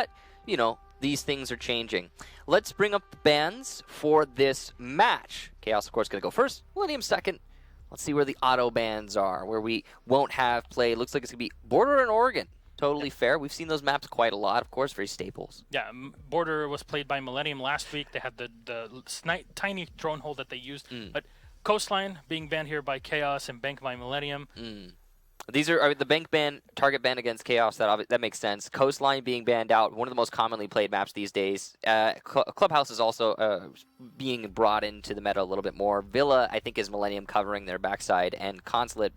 But, you know, these things are changing. Let's bring up the bans for this match. Chaos, of course, going to go first. Millenium second. Let's see where the auto bans are, where we won't have play. Looks like it's going to be Border and Oregon. Totally fair. We've seen those maps quite a lot, of course, very staples. Yeah, Border was played by Millenium last week. They had the tiny drone hole that they used. But Coastline being banned here by Chaos and Bank by Millenium. These are the bank ban, target ban against Chaos. That makes sense. Coastline being banned out, one of the most commonly played maps these days. Clubhouse is also being brought into the meta a little bit more. Villa, I think, is Millenium covering their backside, and Consulate,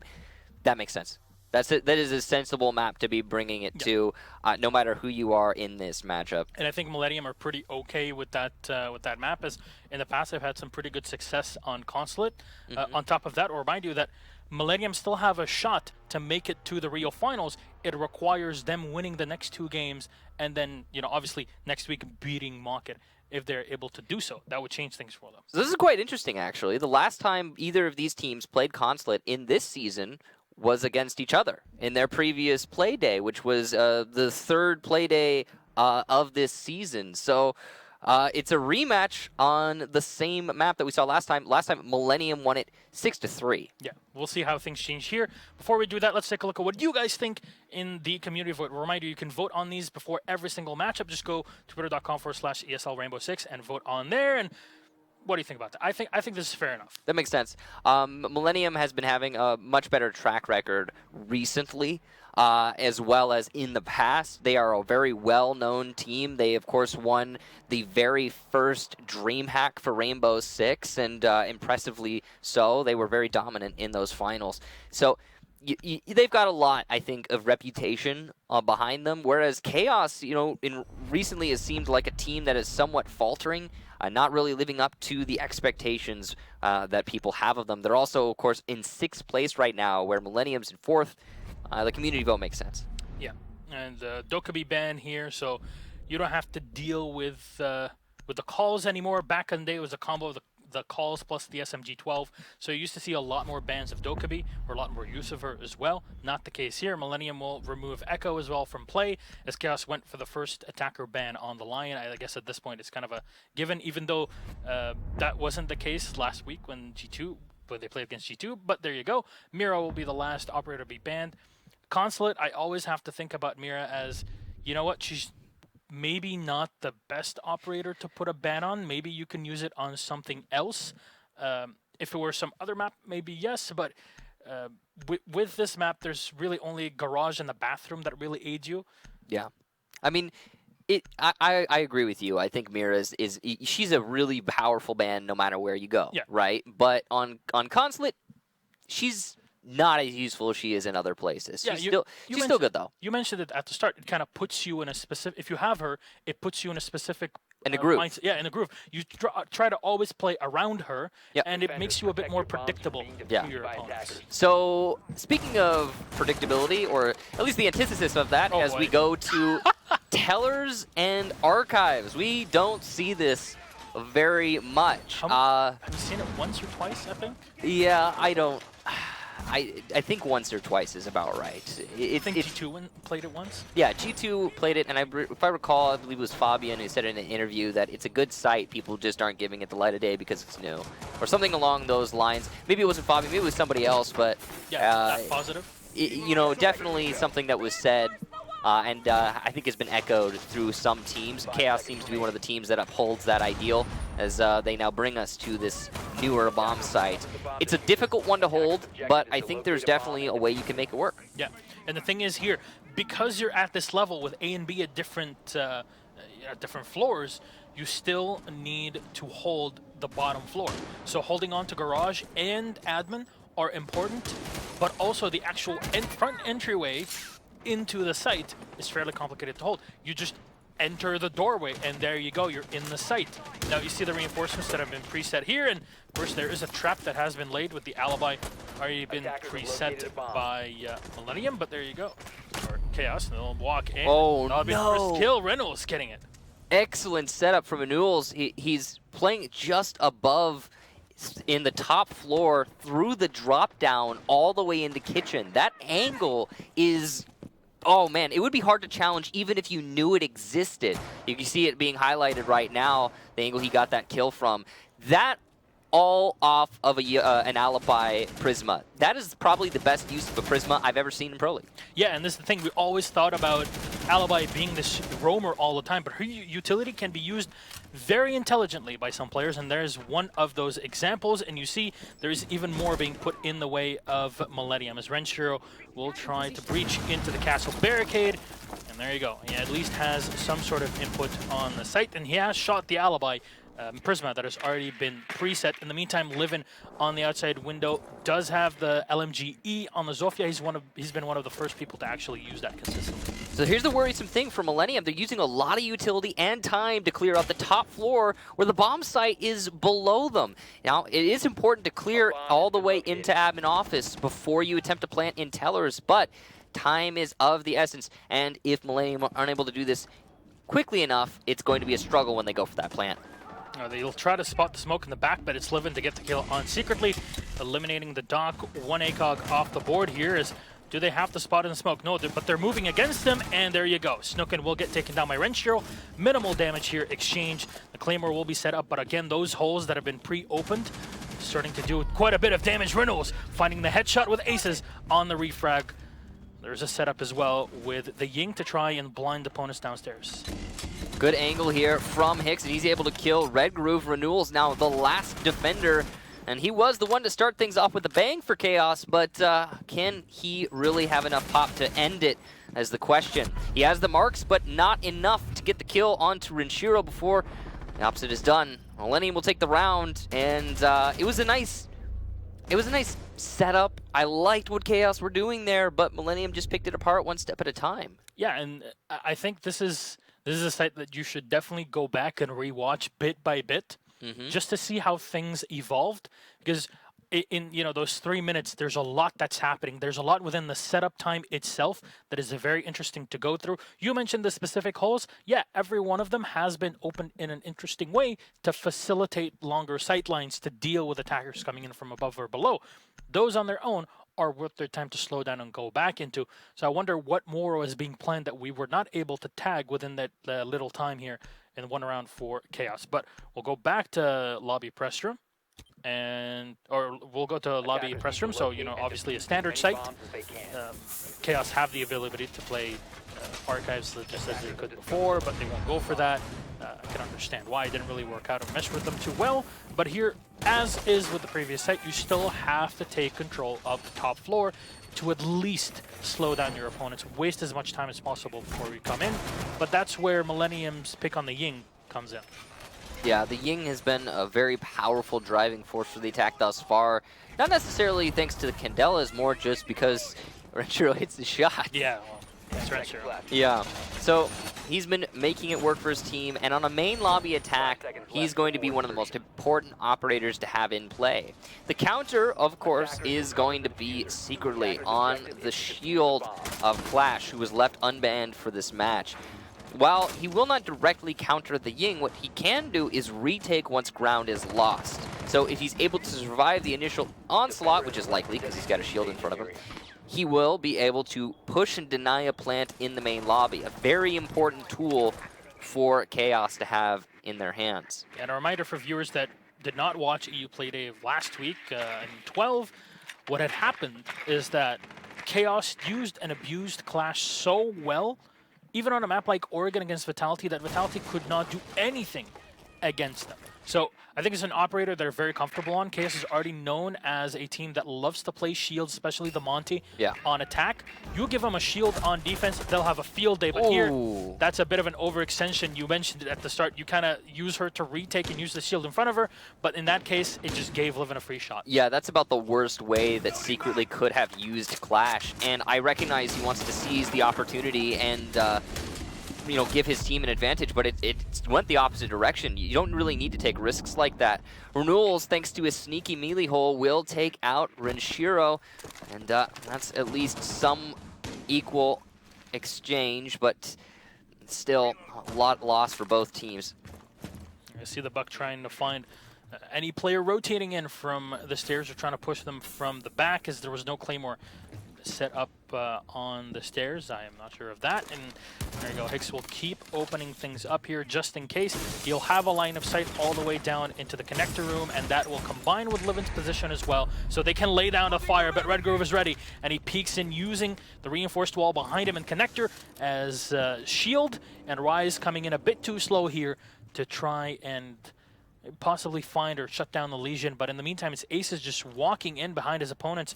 that makes sense. That is a sensible map to be bringing it to, no matter who you are in this matchup. And I think Millenium are pretty okay with that map, as in the past they've had some pretty good success on Consulate. On top of that, I'll remind you that Millenium still have a shot to make it to the Rio Finals. It requires them winning the next 2 games, and then, you know, obviously next week beating Market. If they're able to do so, that would change things for them. So this is quite interesting, actually. The last time either of these teams played Consulate in this season was against each other in their previous play day, which was the 3rd play day of this season. So it's a rematch on the same map that we saw last time. Last time, Millenium won it 6-3. Yeah, we'll see how things change here. Before we do that, let's take a look at what you guys think in the community vote. Reminder, you can vote on these before every single matchup. Just go to twitter.com/ESL Rainbow 6 and vote on there. And what do you think about that? I think this is fair enough. That makes sense. Millenium has been having a much better track record recently, as well as in the past. They are a very well-known team. They, of course, won the very first DreamHack for Rainbow Six, and impressively so. They were very dominant in those finals. So they've got a lot, I think, of reputation behind them, whereas Chaos, you know, recently has seemed like a team that is somewhat faltering, not really living up to the expectations that people have of them. They're also, of course, in 6th place right now, where Millenium's in 4th. The community vote makes sense. Yeah, and Dokkaebi ban here, so you don't have to deal with the calls anymore. Back in the day, it was a combo of the calls plus the SMG-12, so you used to see a lot more bans of Dokkaebi, or a lot more use of her as well. Not the case here. Millenium will remove Echo as well from play, as Chaos went for the first attacker ban on the Lion. I guess at this point it's kind of a given, even though that wasn't the case last week when they played against G2, but there you go. Mira will be the last operator to be banned. Consulate, I always have to think about Mira as, you know what, she's maybe not the best operator to put a ban on. Maybe you can use it on something else. If it were some other map, maybe yes, but with this map, there's really only Garage and the Bathroom that really aid you. Yeah. I mean, I agree with you. I think Mira she's a really powerful ban no matter where you go, right? But on Consulate, she's not as useful as she is in other places. She's still good, though. You mentioned it at the start. It kind of puts you in a specific... If you have her, it puts you in a specific... In a groove. Mindset. In a groove. You try to always play around her, and it makes you a bit more predictable to your opponents. So, speaking of predictability, or at least the antithesis of that, we go to Tellers and Archives. We don't see this very much. Have you seen it once or twice, I think? Yeah, I don't... I think once or twice is about right. I think G2 played it once? Yeah, G2 played it, and if I recall, I believe it was Fabian who said in an interview that it's a good site, people just aren't giving it the light of day because it's new. Or something along those lines. Maybe it wasn't Fabian, maybe it was somebody else, but... Yeah, that's positive. You know, definitely something that was said, and I think has been echoed through some teams. Chaos seems to be one of the teams that upholds that ideal, as they now bring us to this newer bomb site. It's a difficult one to hold, but I think there's definitely a way you can make it work. Yeah, and the thing is here, because you're at this level with A and B at different floors, you still need to hold the bottom floor. So holding on to Garage and Admin are important, but also the actual front entryway into the site is fairly complicated to hold. You just enter the doorway, and there you go, you're in the site. Now you see the reinforcements that have been preset here, and first there is a trap that has been laid with the alibi already been preset by Millenium, but there you go. Or Chaos, and they'll walk in. Oh, that'll be the first kill. Reynolds getting it. Excellent setup from Anuels. He's playing just above in the top floor through the drop down all the way into kitchen. That angle is Oh man, it would be hard to challenge even if you knew it existed. You can see it being highlighted right now, the angle he got that kill from. That all off of an Alibi Prisma. That is probably the best use of a Prisma I've ever seen in Pro League. Yeah, and this is the thing, we always thought about Alibi being this roamer all the time, but her utility can be used very intelligently by some players, and there's one of those examples, and you see there's even more being put in the way of Millenium, as Renshiro will try to breach into the castle barricade, and there you go. He at least has some sort of input on the site, and he has shot the Alibi Prisma that has already been preset. In the meantime, Livin on the outside window does have the LMG-E on the Zofia. He's been one of the first people to actually use that consistently. So here's the worrisome thing for Millenium. They're using a lot of utility and time to clear out the top floor where the bomb site is below them. Now, it is important to clear all the way into admin office before you attempt to plant in tellers, but time is of the essence, and if Millenium aren't able to do this quickly enough, it's going to be a struggle when they go for that plant. They'll try to spot the smoke in the back, but it's Livin to get the kill on secretly, eliminating the Doc. One ACOG off the board here is, do they have to spot in the smoke? No, but they're moving against them, and there you go. Snooken will get taken down by Renshiro. Minimal damage here, exchange. The Claymore will be set up, but again, those holes that have been pre-opened, starting to do quite a bit of damage. Reynolds finding the headshot with aces on the refrag. There's a setup as well with the Ying to try and blind opponents downstairs. Good angle here from Hicks, and he's able to kill Red Groove. Renewal's now the last defender, and he was the one to start things off with a bang for Chaos, but can he really have enough pop to end it as the question. He has the marks, but not enough to get the kill onto Renshiro before the opposite is done. Millenium will take the round, and it was a nice setup. I liked what Chaos were doing there, but Millenium just picked it apart one step at a time. Yeah, and I think this is a site that you should definitely go back and rewatch bit by bit, just to see how things evolved. Because in those 3 minutes, there's a lot that's happening. There's a lot within the setup time itself that is very interesting to go through. You mentioned the specific holes. Yeah, every one of them has been opened in an interesting way to facilitate longer sight lines to deal with attackers coming in from above or below. Those on their own are worth their time to slow down and go back into. So I wonder what more was being planned that we were not able to tag within that little time here in one round for Chaos. But we'll go back to lobby press room, or we'll go to lobby press room. So obviously a standard site. Chaos have the ability to play archives just as they could before, but they won't go for that. I can understand why it didn't really work out or mesh with them too well. But here, as is with the previous site, you still have to take control of the top floor to at least slow down your opponents, waste as much time as possible before we come in. But that's where Millenium's pick on the Ying comes in. Yeah, the Ying has been a very powerful driving force for the attack thus far. Not necessarily thanks to the Candelas, more just because Renshiro hits the shot. Yeah, well, that's Renshiro. Yeah, so he's been making it work for his team, and on a main lobby attack, he's going to be one of the most important operators to have in play. The counter, of course, is going to be secretly on the shield of Clash, who was left unbanned for this match. While he will not directly counter the Ying, what he can do is retake once ground is lost. So if he's able to survive the initial onslaught, which is likely because he's got a shield in front of him, he will be able to push and deny a plant in the main lobby. A very important tool for Chaos to have in their hands. And a reminder for viewers that did not watch EU Play Day of last week in 12, what had happened is that Chaos used and abused Clash so well, even on a map like Oregon against Vitality, that Vitality could not do anything against them. So I think it's an operator they're very comfortable on. Chaos is already known as a team that loves to play shields, especially the Monty, on attack. You give them a shield on defense, they'll have a field day. But here, that's a bit of an overextension. You mentioned it at the start. You kind of use her to retake and use the shield in front of her. But in that case, it just gave Livin a free shot. Yeah, that's about the worst way that Secretly could have used Clash. And I recognize he wants to seize the opportunity and give his team an advantage, but it went the opposite direction. You don't really need to take risks like that. Renewals, thanks to his sneaky melee hole, will take out Renshiro, and that's at least some equal exchange, but still a lot lost for both teams. I see the Buck trying to find any player rotating in from the stairs or trying to push them from the back, as there was no Claymore set up on the stairs. I am not sure of that. And there you go. Hicks will keep opening things up here just in case. He'll have a line of sight all the way down into the connector room, and that will combine with Livin's position as well, so they can lay down a fire. But Redgrove is ready, and he peeks in using the reinforced wall behind him and connector as shield, and Rise coming in a bit too slow here to try and possibly find or shut down the Legion. But in the meantime, it's Aces just walking in behind his opponents.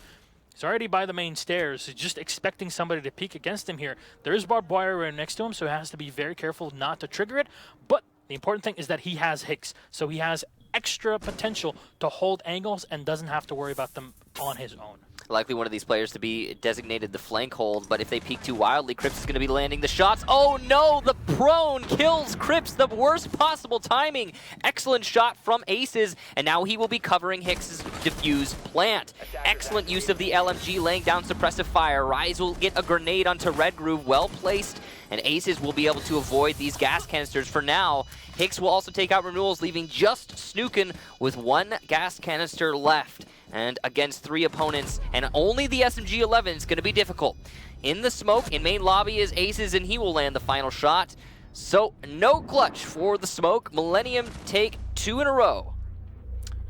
He's already by the main stairs. He's just expecting somebody to peek against him here. There is barbed wire right next to him, so he has to be very careful not to trigger it. But the important thing is that he has Hicks, so he has extra potential to hold angles and doesn't have to worry about them on his own. Likely one of these players to be designated the flank hold, but if they peek too wildly, Cripps is going to be landing the shots. Oh no, the prone kills Cripps, the worst possible timing. Excellent shot from Aces, and now he will be covering Hicks's defuse plant. Excellent use of the LMG, laying down suppressive fire. Rise will get a grenade onto Red Groove, well placed, and Aces will be able to avoid these gas canisters for now. Hicks will also take out Renewals, leaving just Snookin with one gas canister left. And against 3 opponents, and only the SMG-11 is going to be difficult. In the smoke, in main lobby is Aces, and he will land the final shot. So, no clutch for the smoke. Millenium take 2 in a row.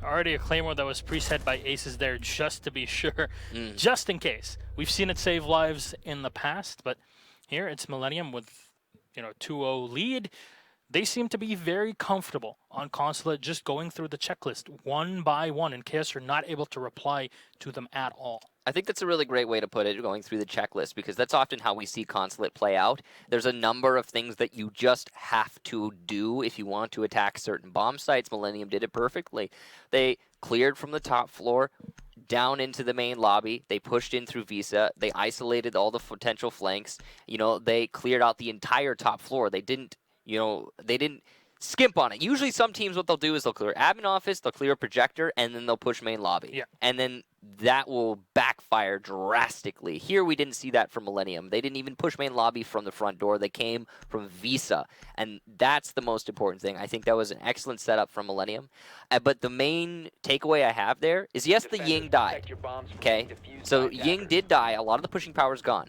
Already a Claymore that was preset by Aces there, just to be sure, just in case. We've seen it save lives in the past, but here it's Millenium with, 2-0 lead. They seem to be very comfortable on Consulate, just going through the checklist one by one in case you're not able to reply to them at all. I think that's a really great way to put it, going through the checklist, because that's often how we see Consulate play out. There's a number of things that you just have to do if you want to attack certain bomb sites. Millenium did it perfectly. They cleared from the top floor down into the main lobby. They pushed in through Visa. They isolated all the potential flanks. They cleared out the entire top floor. They didn't skimp on it. Usually some teams, what they'll do is they'll clear admin office, they'll clear a projector, and then they'll push main lobby. Yeah. And then that will backfire drastically. Here we didn't see that from Millenium. They didn't even push main lobby from the front door. They came from Visa. And that's the most important thing. I think that was an excellent setup from Millenium. But the main takeaway I have there is, yes, the Ying died. Okay? So Ying did die. A lot of the pushing power is gone.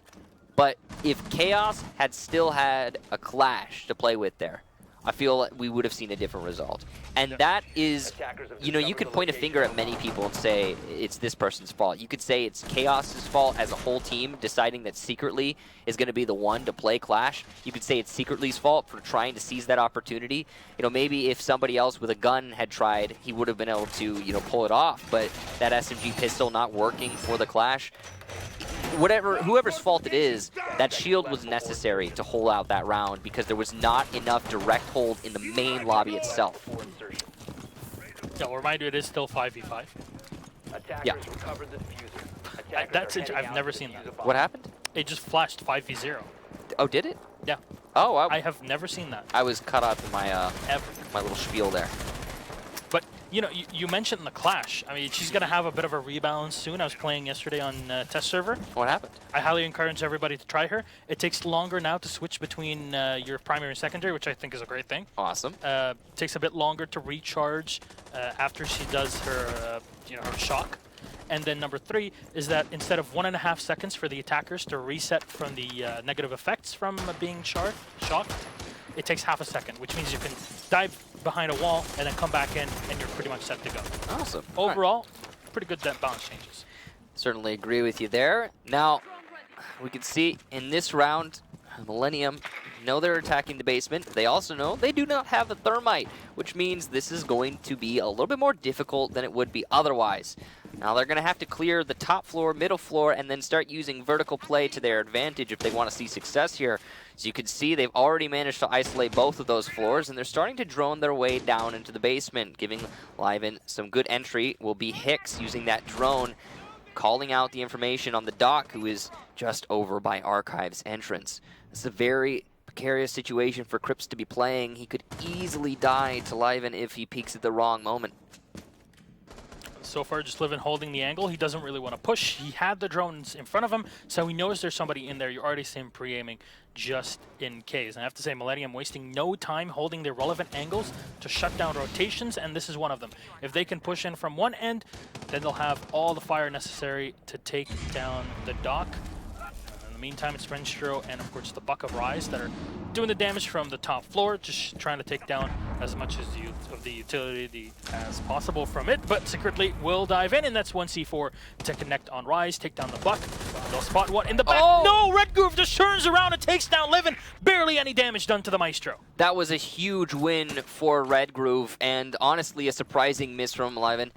But if Chaos had still had a Clash to play with there, I feel like we would have seen a different result. And that is, you could point a finger at many people and say it's this person's fault. You could say it's Chaos's fault as a whole team deciding that Secretly is going to be the one to play Clash. You could say it's Secretly's fault for trying to seize that opportunity. Maybe if somebody else with a gun had tried, he would have been able to, pull it off. But that SMG pistol not working for the Clash, whoever's fault it is, that shield was necessary to hold out that round because there was not enough direct hold in the main lobby itself. Yeah, I'll remind you, it is still 5v5. Yeah. I've never seen that. What happened? It just flashed 5v0. Oh, did it? Yeah. Oh, I have never seen that. I was cut off in my Ever. my little spiel there. But, you mentioned the Clash. I mean, she's going to have a bit of a rebalance soon. I was playing yesterday on test server. What happened? I highly encourage everybody to try her. It takes longer now to switch between your primary and secondary, which I think is a great thing. Awesome. Takes a bit longer to recharge after she does her, her shock. And then number 3 is that instead of 1.5 seconds for the attackers to reset from the negative effects from being shocked, it takes half a second, which means you can dive behind a wall and then come back in, and you're pretty much set to go. Awesome. Overall, pretty good balance changes. Certainly agree with you there. Now, we can see in this round, Millenium know they're attacking the basement. They also know they do not have the thermite, which means this is going to be a little bit more difficult than it would be otherwise. Now they're going to have to clear the top floor, middle floor, and then start using vertical play to their advantage if they want to see success here. So you can see they've already managed to isolate both of those floors, and they're starting to drone their way down into the basement, giving Liven some good entry. Will be Hicks using that drone, calling out the information on the dock, who is just over by Archive's entrance. This is a very precarious situation for Cripps to be playing. He could easily die to Liven if he peeks at the wrong moment. So far, just Livin holding the angle. He doesn't really want to push. He had the drones in front of him, so he knows there's somebody in there. You already see him pre-aiming just in case. And I have to say, Millenium wasting no time holding the relevant angles to shut down rotations, and this is one of them. If they can push in from one end, then they'll have all the fire necessary to take down the dock. In the meantime, it's Renstro and, of course, the Buck of Rise that are doing the damage from the top floor, just trying to take down as much of the utility as possible from it. But Secretly will dive in, and that's 1C4 to connect on Rise, take down the Buck. They'll spot one in the back. Oh! No, Red Groove just turns around and takes down Livin. Barely any damage done to the Maestro. That was a huge win for Red Groove, and honestly a surprising miss from Livin.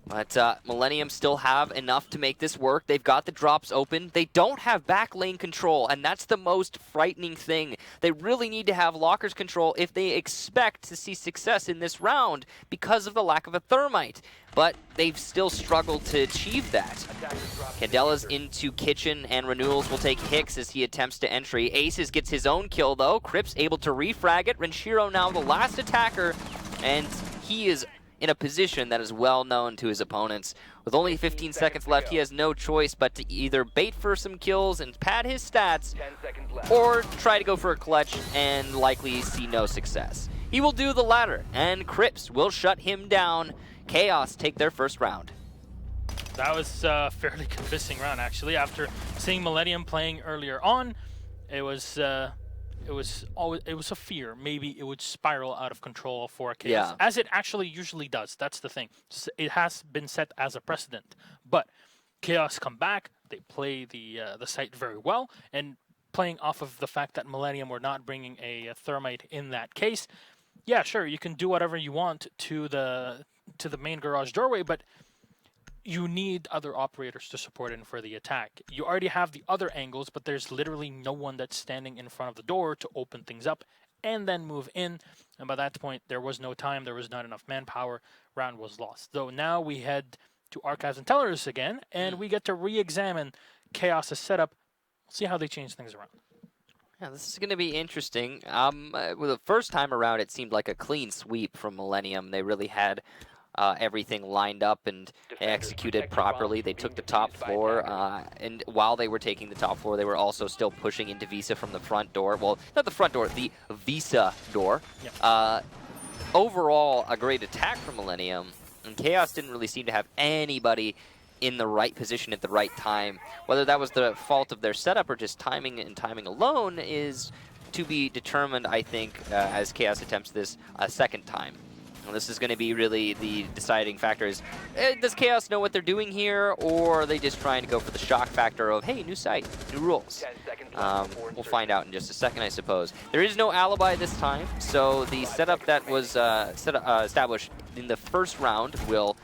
But Millenium still have enough to make this work. They've got the drops open. They don't have back lane control, and that's the most frightening thing. They really need to have lockers control if they expect to see success in this round because of the lack of a thermite. But they've still struggled to achieve that. Candela's into Kitchen, and Renewals will take Hicks as he attempts to entry. Aces gets his own kill, though. Crips able to refrag it. Renshiro now the last attacker, and he is in a position that is well known to his opponents. With only 15 seconds left, he has no choice but to either bait for some kills and pad his stats, or try to go for a clutch and likely see no success. He will do the latter, and Crips will shut him down. Chaos take their first round. That was a fairly convincing round, actually. After seeing Millenium playing earlier on, it was a fear. Maybe it would spiral out of control for Chaos, as it actually usually does. That's the thing. It has been set as a precedent. But Chaos come back. They play the site very well, and playing off of the fact that Millenium were not bringing a thermite in that case. Yeah, sure, you can do whatever you want to the main garage doorway, but you need other operators to support in for the attack. You already have the other angles, but there's literally no one that's standing in front of the door to open things up and then move in. And by that point, there was no time, there was not enough manpower, round was lost. So now we head to Archives and Tellers again, and we get to re-examine Chaos' setup, see how they change things around. Yeah, this is going to be interesting. Well, the first time around, it seemed like a clean sweep from Millenium. They really had everything lined up and executed properly. They took the top floor, and while they were taking the top floor, they were also still pushing into Visa from the front door. Well, not the front door, the Visa door. Yep. Overall, a great attack from Millenium, and Chaos didn't really seem to have anybody in the right position at the right time. Whether that was the fault of their setup or just timing and timing alone is to be determined, I think, as Chaos attempts this a second time. And this is going to be really the deciding factor is, does Chaos know what they're doing here, or are they just trying to go for the shock factor of, hey, new site, new rules? We'll find out in just a second, I suppose. There is no alibi this time, so the setup that was established in the first round will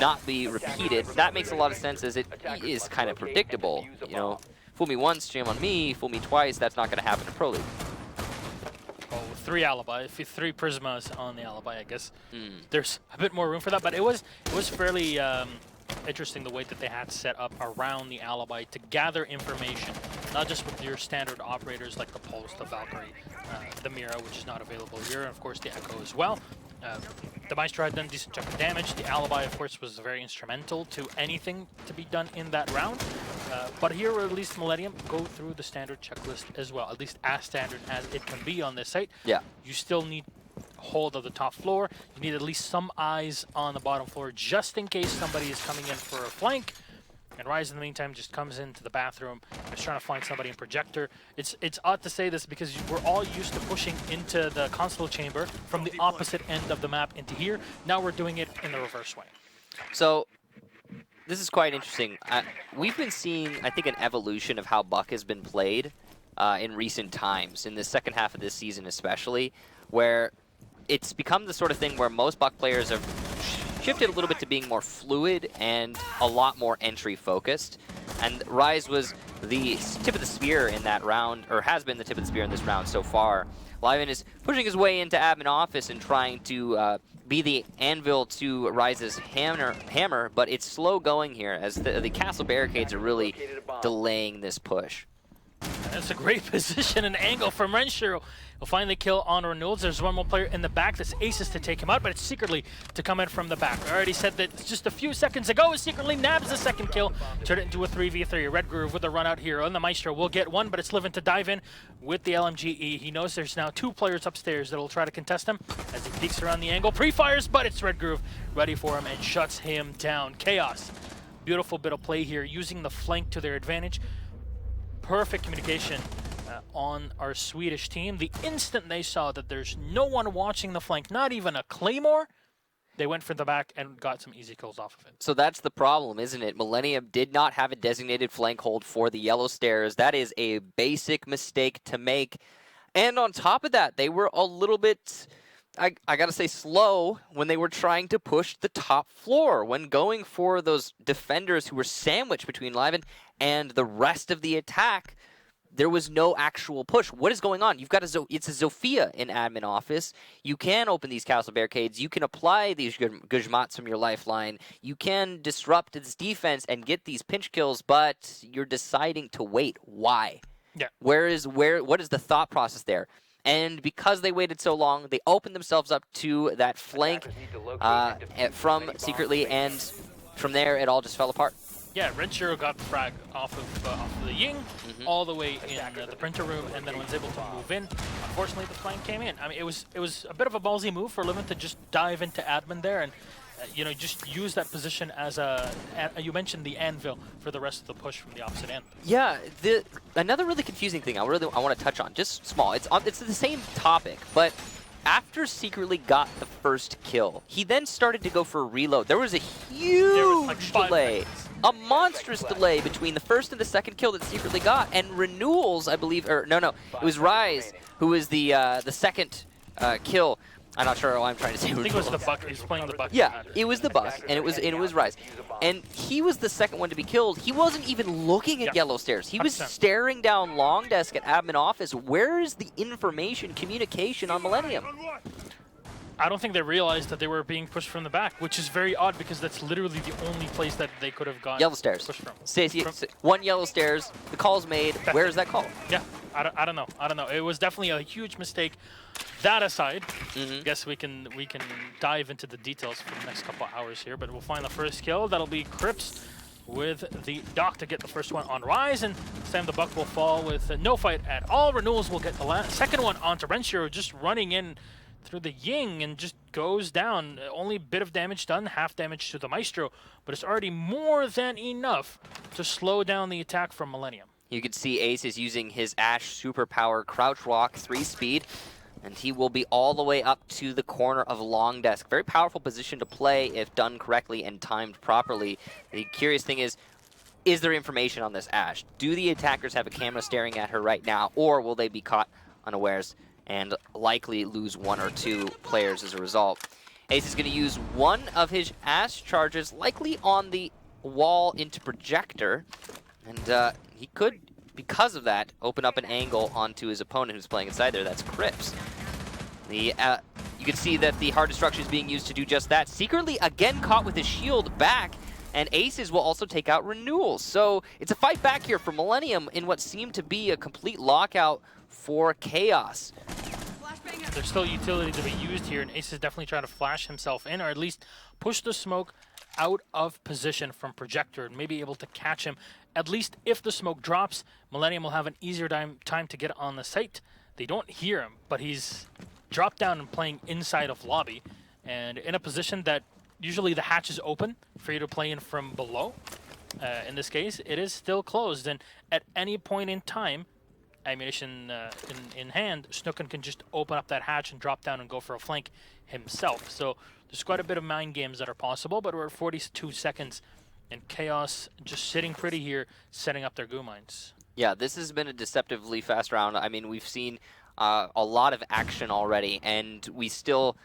not be repeated. That makes a lot of sense, as it is kind of predictable. You know, fool me once, jam on me, fool me twice, that's not going to happen in Pro League. Oh, 3 alibi, 3 Prismas on the alibi, I guess. There's a bit more room for that, but it was fairly interesting the way that they had set up around the alibi to gather information, not just with your standard operators like the Pulse, the Valkyrie, the Mira, which is not available here, and of course the Echo as well. The Maestro had done a decent chunk of damage. The alibi, of course, was very instrumental to anything to be done in that round. But here, or at least Millenium, go through the standard checklist as well, at least as standard as it can be on this site. Yeah. You still need hold of the top floor. You need at least some eyes on the bottom floor, just in case somebody is coming in for a flank. And Rise, in the meantime, just comes into the bathroom, is trying to find somebody in Projector. It's odd to say this because we're all used to pushing into the Consulate chamber from the opposite end of the map into here. Now we're doing it in the reverse way. So, this is quite interesting. We've been seeing, I think, an evolution of how Buck has been played in recent times, in the second half of this season especially, where it's become the sort of thing where most Buck players have shifted a little bit to being more fluid and a lot more entry focused. And Rise was the tip of the spear in that round, or has been the tip of the spear in this round so far. Livin is pushing his way into admin office and trying to be the anvil to Rise's hammer, but it's slow going here as the castle barricades are really delaying this push. That's a great position and angle from Renshiro. He'll find the kill on Renewals. There's one more player in the back. That's Aces to take him out, but it's secretly to come in from the back. I already said that just a few seconds ago, secretly nabs the second kill, turned it into a 3v3. Red Groove with the run out here on the Maestro will get one, but it's Livin to dive in with the LMGE. He knows there's now 2 players upstairs that will try to contest him as he peeks around the angle. Pre-fires, but it's Red Groove ready for him and shuts him down. Chaos. Beautiful bit of play here, using the flank to their advantage. Perfect communication on our Swedish team. The instant they saw that there's no one watching the flank, not even a Claymore, they went for the back and got some easy kills off of it. So that's the problem, isn't it? Millennium did not have a designated flank hold for the yellow stairs. That is a basic mistake to make. And on top of that, they were a little bit, I gotta say, slow when they were trying to push the top floor, when going for those defenders who were sandwiched between Liven and the rest of the attack. There was no actual push. What is going on? You've got it's a Zofia in admin office. You can open these castle barricades. You can apply these Gujmats from your lifeline. You can disrupt this defense and get these pinch kills, but you're deciding to wait. Why? Yeah. What is the thought process there? And because they waited so long, they opened themselves up to that flank from secretly, and from there it all just fell apart. Yeah, Renshiro got the frag off of the Ying, all the way in the printer room, and then was able to move in. Unfortunately, the flank came in. I mean, it was a bit of a ballsy move for Livin to just dive into admin there and just use that position as you mentioned the anvil for the rest of the push from the opposite end. Yeah, another really confusing thing I want to touch on, just small. It's the same topic, but after secretly got the first kill, he then started to go for a reload. There was a huge delay. A monstrous delay between the first and the second kill that secretly got, and Renewals, I believe, or no, it was Rise who was the second kill. I'm not sure what I'm trying to say. I think it was the Buck. He was playing the Buck. Yeah, it was the Buck, and it was Rise, and he was the second one to be killed. He wasn't even looking at yellow stairs. He was 100%. Staring down long desk at admin office. Where is the information communication on Millennium? I don't think they realized that they were being pushed from the back, which is very odd because that's literally the only place that they could have gotten yellow stairs. Pushed from. Stacey, one yellow stairs. The call's made. Where is that call? Yeah, I don't know. It was definitely a huge mistake. That aside, I guess we can dive into the details for the next couple of hours here, but we'll find the first kill. That'll be Crips with the Doc to get the first one on Rise, and this time the Buck will fall with no fight at all. Renewals will get the second one onto Renshiro, just running in through the Ying and just goes down. Only a bit of damage done, half damage to the Maestro, but it's already more than enough to slow down the attack from Millennium. You can see Ace is using his Ash superpower crouch walk 3-speed, and he will be all the way up to the corner of long desk. Very powerful position to play if done correctly and timed properly. The curious thing is there information on this Ash? Do the attackers have a camera staring at her right now, or will they be caught unawares and likely lose 1 or 2 players as a result? Ace is going to use one of his Ash charges, likely on the wall into Projector, and he could, because of that, open up an angle onto his opponent who's playing inside there. That's Crips. You can see that the Hard Destruction is being used to do just that. Secretly, again caught with his shield back, and Aces will also take out Renewals. So it's a fight back here for Millennium in what seemed to be a complete lockout for Chaos. There's still utility to be used here, and Ace is definitely trying to flash himself in, or at least push the smoke out of position from Projector and maybe able to catch him. At least if the smoke drops, Millennium will have an easier time to get on the site. They don't hear him, but he's dropped down and playing inside of lobby, and in a position that usually the hatch is open for you to play in from below. In this case, it is still closed, and at any point in time, ammunition in hand, Snooken can just open up that hatch and drop down and go for a flank himself. So there's quite a bit of mind games that are possible, but we're at 42 seconds, and Chaos just sitting pretty here, setting up their goo mines. Yeah, this has been a deceptively fast round. I mean, we've seen a lot of action already, and we still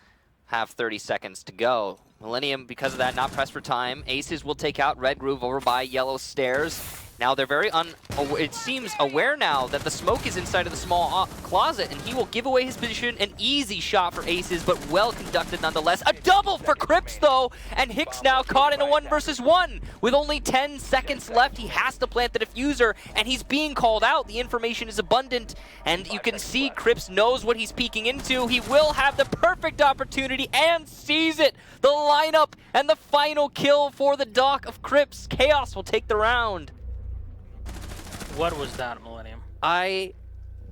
have 30 seconds to go. Millennium, because of that, not pressed for time. Aces will take out Red Groove over by Yellow Stairs. Now they're very it seems aware now that the smoke is inside of the small closet, and he will give away his position. An easy shot for Aces, but well conducted nonetheless. A double for Crips though, and Hicks now caught in a 1 versus 1. With only 10 seconds left, he has to plant the diffuser, and he's being called out. The information is abundant, and you can see Crips knows what he's peeking into. He will have the perfect opportunity and sees it. The lineup and the final kill for the Dock of Crips. Chaos will take the round. What was that, Millenium? I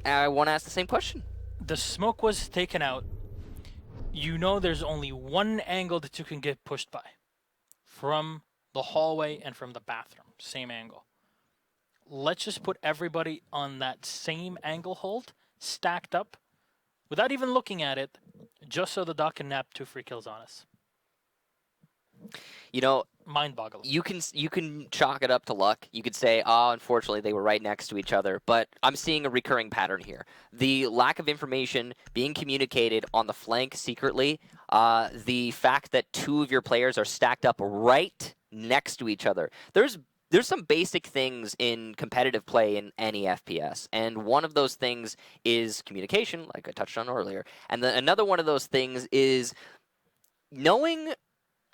want to ask the same question. The smoke was taken out. You know there's only one angle that you can get pushed by. From the hallway and from the bathroom. Same angle. Let's just put everybody on that same angle hold, stacked up, without even looking at it, just so the Dock can nap 2 free kills on us. You know, mind-boggling. You can chalk it up to luck. You could say, oh, unfortunately, they were right next to each other. But I'm seeing a recurring pattern here. The lack of information being communicated on the flank secretly, the fact that 2 of your players are stacked up right next to each other. There's some basic things in competitive play in any FPS, and one of those things is communication, like I touched on earlier. And another one of those things is knowing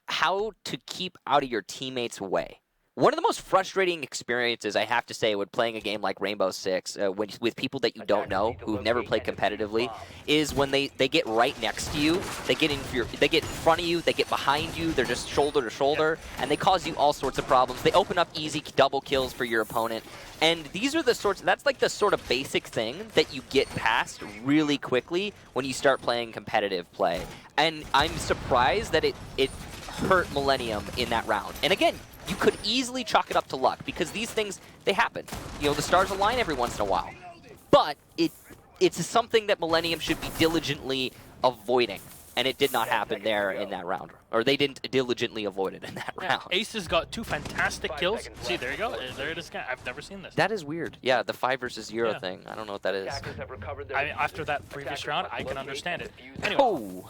how to keep out of your teammates' way. One of the most frustrating experiences, I have to say, when playing a game like Rainbow Six, with people that you don't know, who've never played competitively, is when they get right next to you, they get in front of you, they get behind you, they're just shoulder to shoulder, and they cause you all sorts of problems. They open up easy double kills for your opponent, and these are the that's like the sort of basic thing that you get past really quickly when you start playing competitive play. And I'm surprised that it hurt Millenium in that round. And again, you could easily chalk it up to luck, because these things, they happen. You know, the stars align every once in a while. But it's something that Millenium should be diligently avoiding. And it did not happen there in that round. Or they didn't diligently avoid it in that round. Aces got 2 fantastic kills. See, there you go. There it is. I've never seen this. That is weird. Yeah, the 5 versus 0 thing. I don't know what that is. I mean, after that previous round, I can understand it. Anyway,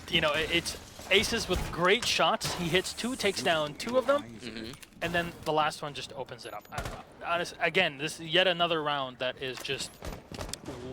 you know, it's Aces with great shots. He hits 2, takes down 2 of them, and then the last one just opens it up. Again, this is yet another round that is just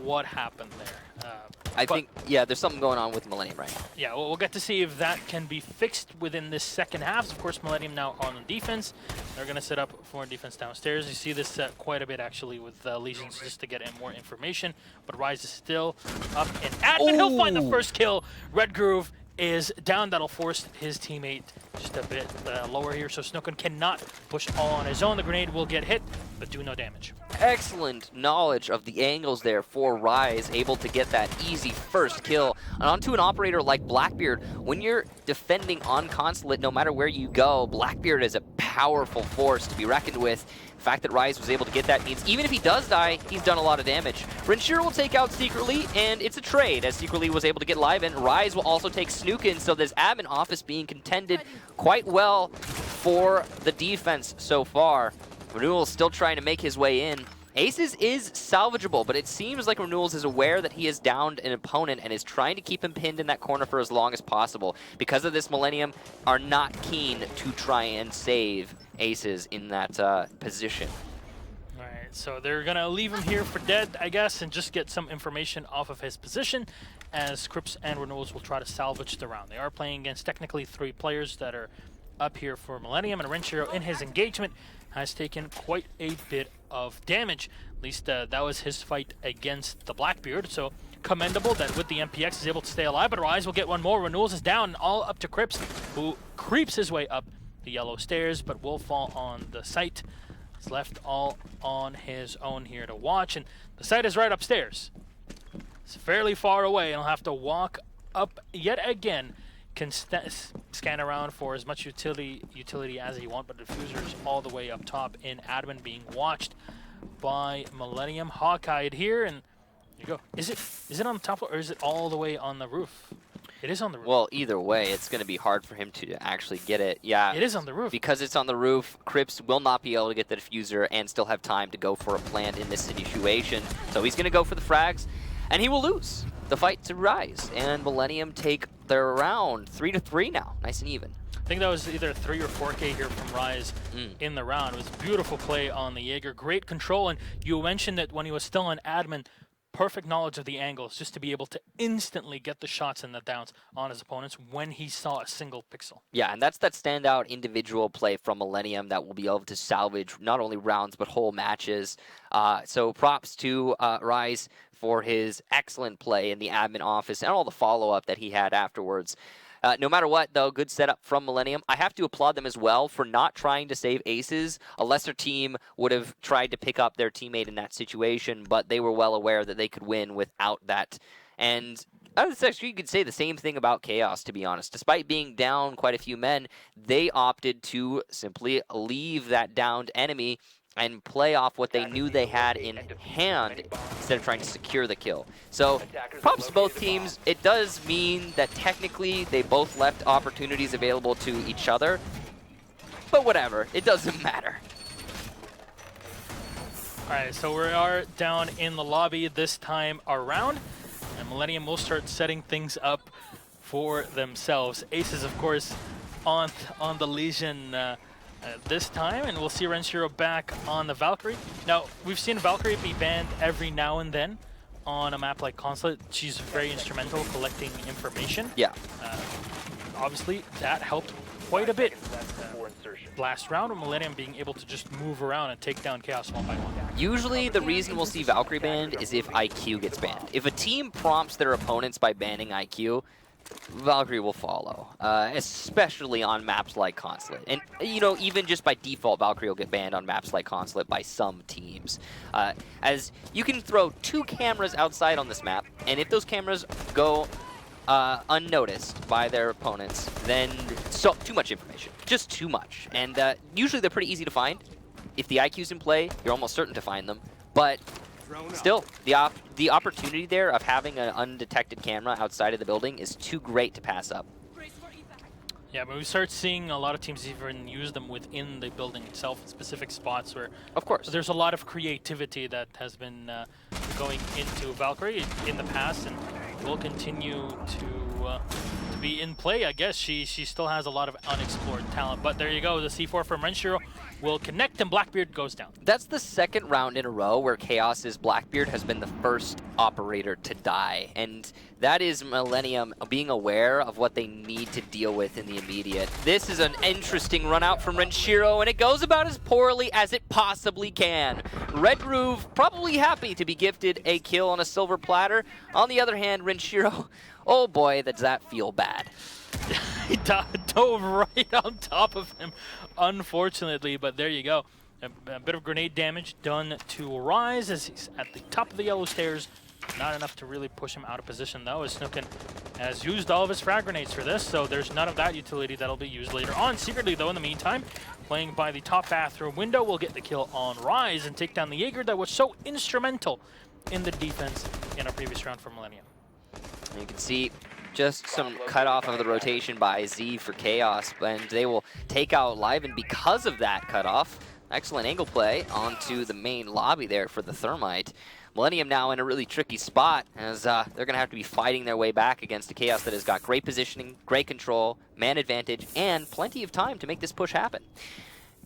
what happened there. I think, yeah, there's something going on with Millenium right now. Yeah, well, we'll get to see if that can be fixed within this second half. Of course, Millenium now on defense. They're going to set up for defense downstairs. You see this quite a bit, actually, with Legions, just to get in more information. But Rise is still up in admin. He'll find the first kill. Red Groove is down. That'll force his teammate just a bit lower here, so Snooken cannot push all on his own. The grenade will get hit, but do no damage. Excellent knowledge of the angles there for Rise, able to get that easy first kill. And onto an operator like Blackbeard, when you're defending on Consulate, no matter where you go, Blackbeard is a powerful force to be reckoned with. The fact that Rise was able to get that means even if he does die, he's done a lot of damage. Rinshir will take out Secretly, and it's a trade, as Secretly was able to get live in. Rise will also take Snookin, so this admin office being contended quite well for the defense so far. Renewal's still trying to make his way in. Aces is salvageable, but it seems like Renewals is aware that he has downed an opponent and is trying to keep him pinned in that corner for as long as possible. Because of this, Millenium are not keen to try and save Aces in that position. All right, so they're going to leave him here for dead, I guess, and just get some information off of his position, as Crips and Renewals will try to salvage the round. They are playing against technically 3 players that are up here for Millenium, and Renshiro in his engagement has taken quite a bit of damage. At least that was his fight against the Blackbeard, so commendable that with the MPX is able to stay alive, but Rise will get one more. Renewals is down, all up to Crips, who creeps his way up the yellow stairs, but will fall on the site. He's left all on his own here to watch, and the site is right upstairs. It's fairly far away, and he'll have to walk up yet again. Can scan around for as much utility as he wants, but the diffuser is all the way up top in admin, being watched by Millenium. Hawkeye here, and there you go. Is it on the top floor, or is it all the way on the roof? It is on the roof. Well, either way, it's going to be hard for him to actually get it. Yeah, it is on the roof. Because it's on the roof, Crips will not be able to get the diffuser and still have time to go for a plant in this situation. So he's going to go for the frags, and he will lose the fight to Rise. And Millenium take their round 3-3 now, nice and even. think that was either 3 or 4K here from Rise in the round. It was beautiful play on the Jaeger, great control, and you mentioned that when he was still an admin, perfect knowledge of the angles just to be able to instantly get the shots and the downs on his opponents when he saw a single pixel. Yeah, and that's that standout individual play from Millenium that will be able to salvage not only rounds but whole matches. So props to Rise for his excellent play in the admin office and all the follow-up that he had afterwards. No matter what, though, good setup from Millenium. I have to applaud them as well for not trying to save aces. A lesser team would have tried to pick up their teammate in that situation, but they were well aware that they could win without that. And actually, you could say the same thing about Chaos, to be honest. Despite being down quite a few men, they opted to simply leave that downed enemy and play off what they knew they had in hand instead of trying to secure the kill. So, props to both teams. It does mean that technically they both left opportunities available to each other, but whatever, it doesn't matter. Alright, so we are down in the lobby this time around, and Millenium will start setting things up for themselves. Aces, of course, on the Legion this time, and we'll see Renshiro back on the Valkyrie. Now, we've seen Valkyrie be banned every now and then on a map like Consulate. She's very instrumental collecting information. Yeah. Obviously, that helped quite a bit last round with Millenium being able to just move around and take down Chaos one by one. Usually, the reason we'll see Valkyrie banned is if IQ gets banned. If a team prompts their opponents by banning IQ, Valkyrie will follow, especially on maps like Consulate. And, you know, even just by default, Valkyrie will get banned on maps like Consulate by some teams. As you can throw 2 cameras outside on this map, and if those cameras go unnoticed by their opponents, then too much information. Just too much. And usually they're pretty easy to find. If the IQ's in play, you're almost certain to find them. But still, the opportunity there of having an undetected camera outside of the building is too great to pass up. Yeah, but we start seeing a lot of teams even use them within the building itself in specific spots where, of course, there's a lot of creativity that has been going into Valkyrie in the past and will continue to be in play. I guess she still has a lot of unexplored talent, but there you go. The C4 from Renshiro will connect and Blackbeard goes down. That's the second round in a row where Chaos's Blackbeard has been the first operator to die, and that is Millenium being aware of what they need to deal with in the immediate. This is an interesting run out from Renshiro, and it goes about as poorly as it possibly can. Red Groove probably happy to be gifted a kill on a silver platter. On the other hand, Renshiro, oh boy, does that feel bad. He dove right on top of him, unfortunately, but there you go. A bit of grenade damage done to Rise as he's at the top of the yellow stairs. Not enough to really push him out of position, though, as Snookin has used all of his frag grenades for this, so there's none of that utility that'll be used later on. Secretly, though, in the meantime, playing by the top bathroom window, will get the kill on Rise and take down the Jaeger that was so instrumental in the defense in a previous round for Millenium. You can see just some cutoff of the rotation by Z for Chaos, and they will take out Liven because of that cutoff. Excellent angle play onto the main lobby there for the Thermite. Millenium now in a really tricky spot as they're going to have to be fighting their way back against a Chaos that has got great positioning, great control, man advantage, and plenty of time to make this push happen.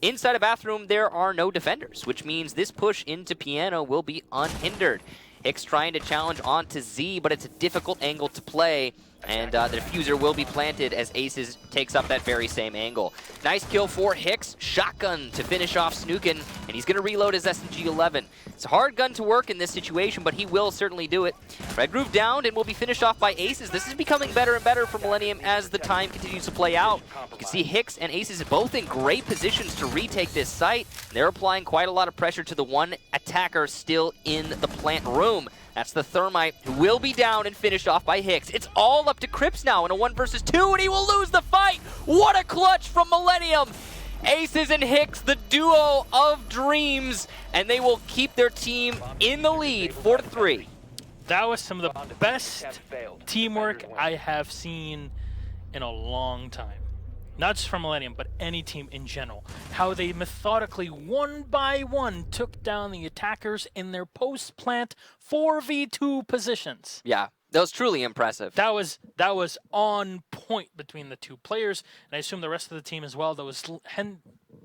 Inside a bathroom, there are no defenders, which means this push into Piano will be unhindered. Hicks trying to challenge onto Z, but it's a difficult angle to play, and the diffuser will be planted as Aces takes up that very same angle. Nice kill for Hicks. Shotgun to finish off Snookin, and he's going to reload his SMG-11. It's a hard gun to work in this situation, but he will certainly do it. Red Groove downed and will be finished off by Aces. This is becoming better and better for Millenium as the time continues to play out. You can see Hicks and Aces both in great positions to retake this site. They're applying quite a lot of pressure to the one attacker still in the plant room. That's the Thermite, who will be down and finished off by Hicks. It's all up to Crips now in a 1 versus 2, and he will lose the fight! What a clutch from Millenium! Aces and Hicks, the duo of dreams, and they will keep their team in the lead 4-3. That was some of the best teamwork I have seen in a long time. Not just from Millenium, but any team in general. How they methodically, one by one, took down the attackers in their post-plant 4v2 positions. Yeah, That was truly impressive. That was on point between the two players, and I assume the rest of the team as well. That was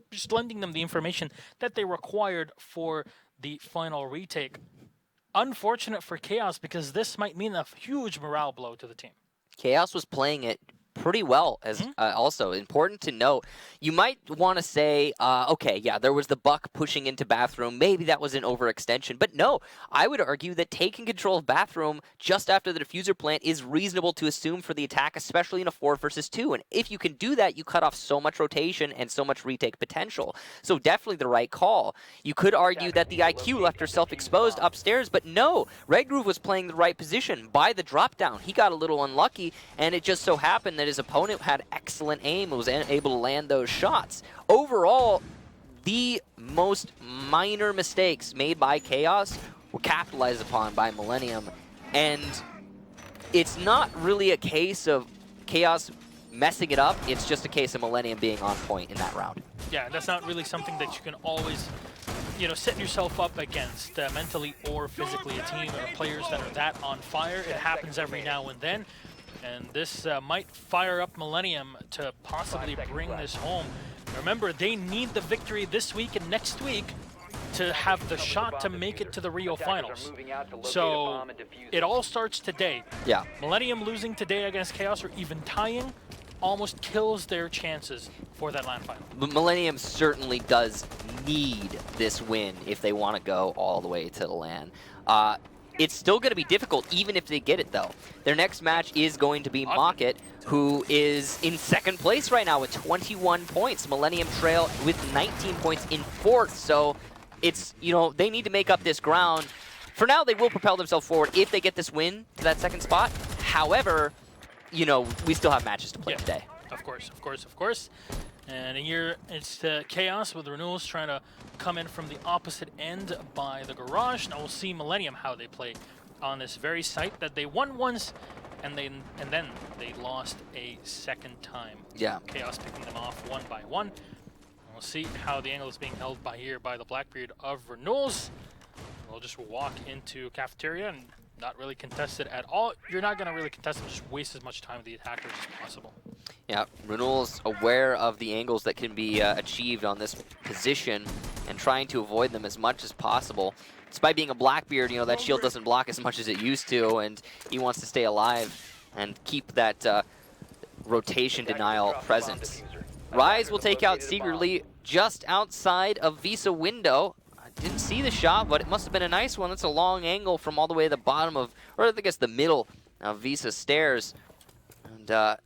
just lending them the information that they required for the final retake. Unfortunate for Chaos, because this might mean a huge morale blow to the team. Chaos was playing it pretty well, as also important to note. You might want to say, okay, yeah, there was the Buck pushing into Bathroom. Maybe that was an overextension. But no, I would argue that taking control of Bathroom just after the diffuser plant is reasonable to assume for the attack, especially in a 4 versus 2. And if you can do that, you cut off so much rotation and so much retake potential. So definitely the right call. You could argue that the IQ left herself exposed upstairs, but no, Red Groove was playing the right position. By the drop down, he got a little unlucky, and it just so happened that his opponent had excellent aim and was able to land those shots. Overall, the most minor mistakes made by Chaos were capitalized upon by Millenium, and it's not really a case of Chaos messing it up, it's just a case of Millenium being on point in that round. Yeah, that's not really something that you can always, set yourself up against mentally or physically. A team or players that are that on fire, it happens every now and then. And this might fire up Millenium to possibly bring this home. Remember, they need the victory this week and next week to have the shot to make it to the Rio Finals. So it all starts today. Yeah. Millenium losing today against Chaos or even tying almost kills their chances for that LAN final. But Millenium certainly does need this win if they want to go all the way to the LAN. It's still going to be difficult, even if they get it, though. Their next match is going to be Mocket, who is in second place right now with 21 points. Millenium trail with 19 points in fourth, so it's, they need to make up this ground. For now, they will propel themselves forward if they get this win to that second spot. However, we still have matches to play today. Of course. And here it's Chaos with Renewals trying to come in from the opposite end by the garage. Now we'll see Millenium how they play on this very site that they won once and then they lost a second time. Yeah. Chaos picking them off one by one. And we'll see how the angle is being held by the Blackbeard of Renewals. We'll just walk into cafeteria and not really contested at all. You're not going to really contest them, just waste as much time with the attackers as possible. Yeah, Renewal's aware of the angles that can be achieved on this position and trying to avoid them as much as possible. Despite being a Blackbeard, that shield doesn't block as much as it used to, and he wants to stay alive and keep that rotation denial present. Rise will take out secretly just outside of Visa window. Didn't see the shot, but it must have been a nice one. That's a long angle from all the way to the bottom of, or I guess the middle of Visa stairs. And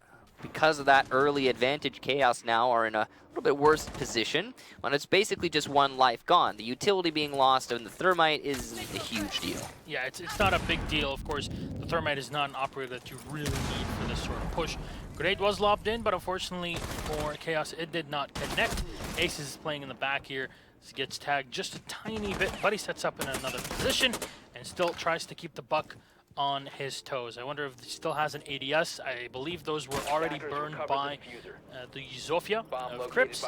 because of that early advantage, Chaos now are in a little bit worse position when it's basically just one life gone. The utility being lost and the Thermite is a huge deal. Yeah, it's not a big deal, of course. The Thermite is not an operator that you really need for this sort of push. Grenade was lobbed in, but unfortunately for Chaos, it did not connect. Aces is playing in the back here. He gets tagged just a tiny bit, but he sets up in another position and still tries to keep the Buck on his toes. I wonder if he still has an ADS. I believe those were already burned by the Zofia of Crips.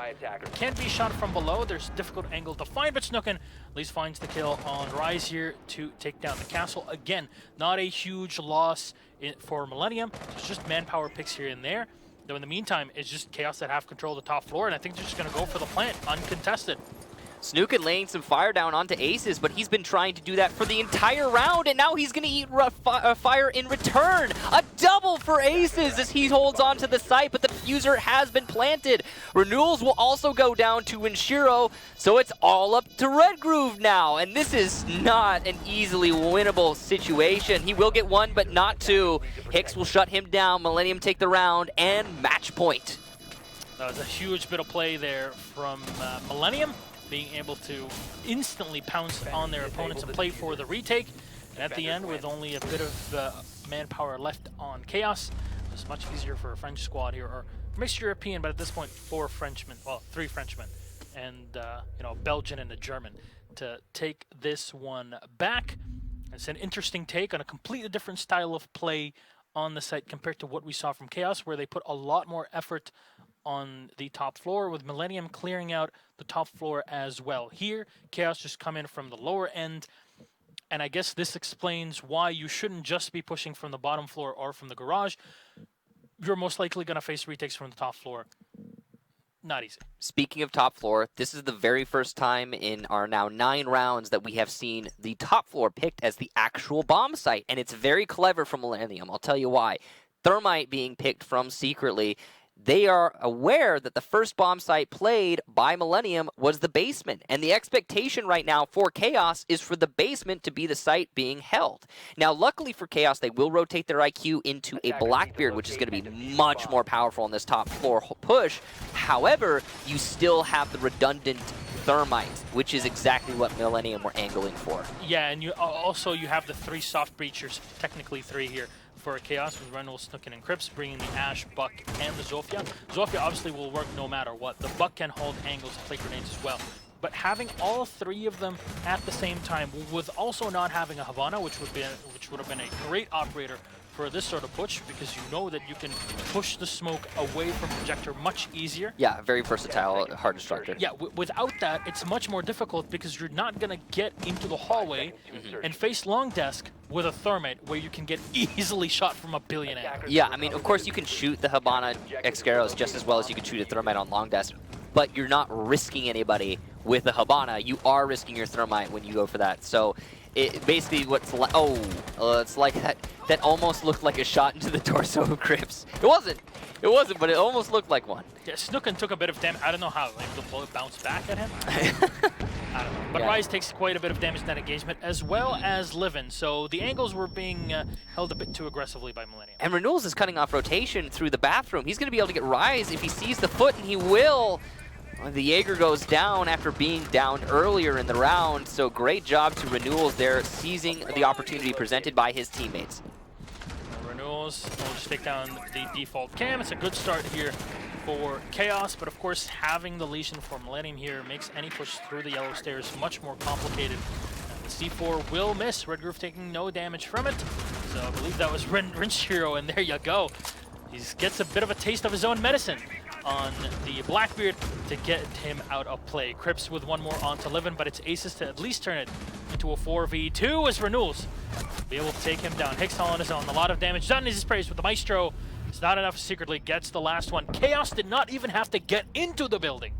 Can't be shot from below. There's a difficult angle to find, but Snooken at least finds the kill on Rise here to take down the castle. Again, not a huge loss for Millenium. It's just manpower picks here and there. Though in the meantime, it's just Chaos that have control of the top floor, and I think they're just going to go for the plant, uncontested. Snooken laying some fire down onto Aces, but he's been trying to do that for the entire round, and now he's going to eat fire in return. A double for Aces as he holds on to the site, but the fuser has been planted. Renewals will also go down to Inshiro, so it's all up to Red Groove now, and this is not an easily winnable situation. He will get one, but not two. Hicks will shut him down. Millenium take the round, and match point. That was a huge bit of play there from Millenium, being able to instantly pounce on their opponents and play for the retake. And at the end, with only a bit of manpower left on Chaos, it was much easier for a French squad here, or mixed European, but at this point, 4 Frenchmen, well, 3 Frenchmen, and a Belgian and a German, to take this one back. It's an interesting take on a completely different style of play on the site compared to what we saw from Chaos, where they put a lot more effort on the top floor, with Millenium clearing out the top floor as well. Here, Chaos just come in from the lower end And I guess this explains why you shouldn't just be pushing from the bottom floor or from the garage. You're most likely going to face retakes from the top floor. Not easy. Speaking of top floor, this is the very first time in our now 9 rounds that we have seen the top floor picked as the actual bomb site. And it's very clever from Millenium. I'll tell you why. Thermite being picked from secretly. They are aware that the first bomb site played by Millenium was the basement. And the expectation right now for Chaos is for the basement to be the site being held. Now, luckily for Chaos, they will rotate their IQ into a Blackbeard, which is going to be much more powerful in this top floor push. However, you still have the redundant Thermite, which is exactly what Millenium were angling for. Yeah, and you have the 3 soft breachers, technically 3 here. For Chaos with Reynolds, Snookin, and Crips, bringing the Ash, Buck, and the Zofia. Zofia obviously will work no matter what. The Buck can hold angles, play grenades as well. But having all 3 of them at the same time, with also not having a Havana, which would have been a great operator for this sort of push, because you know that you can push the smoke away from projector much easier. Yeah, very versatile hard destructor. Yeah, without that, it's much more difficult because you're not going to get into the hallway and face long desk with a Thermite where you can get easily shot from a billion angles. Yeah, I mean, of course you can shoot the Habana Excaros just as well as you can shoot a Thermite on long desk, but you're not risking anybody with the Habana. You are risking your Thermite when you go for that. So it basically it's like that almost looked like a shot into the torso of Crips. It wasn't, but it almost looked like one. Yeah, Snookin took a bit of damage. I don't know how, like the bullet bounced back at him. I don't know. But yeah. Rise takes quite a bit of damage in that engagement, as well as Livin. So the angles were being held a bit too aggressively by Millenium. And Renewals is cutting off rotation through the bathroom. He's going to be able to get Rise if he sees the foot, and he will. The Jaeger goes down after being down earlier in the round, so great job to Renewals there, seizing the opportunity presented by his teammates. Renewals will just take down the default cam. It's a good start here for Chaos, but of course having the Legion for Millenium here makes any push through the yellow stairs much more complicated. The C4 will miss, Red Groove taking no damage from it, so I believe that was Rinshiro, and there you go. He gets a bit of a taste of his own medicine on the Blackbeard to get him out of play. Crips with one more on to Livin, but it's Aces to at least turn it into a 4v2 as Renewals be able to take him down. Hicks all on his own, a lot of damage done as he's praised with the Maestro. It's not enough, secretly gets the last one. Chaos did not even have to get into the building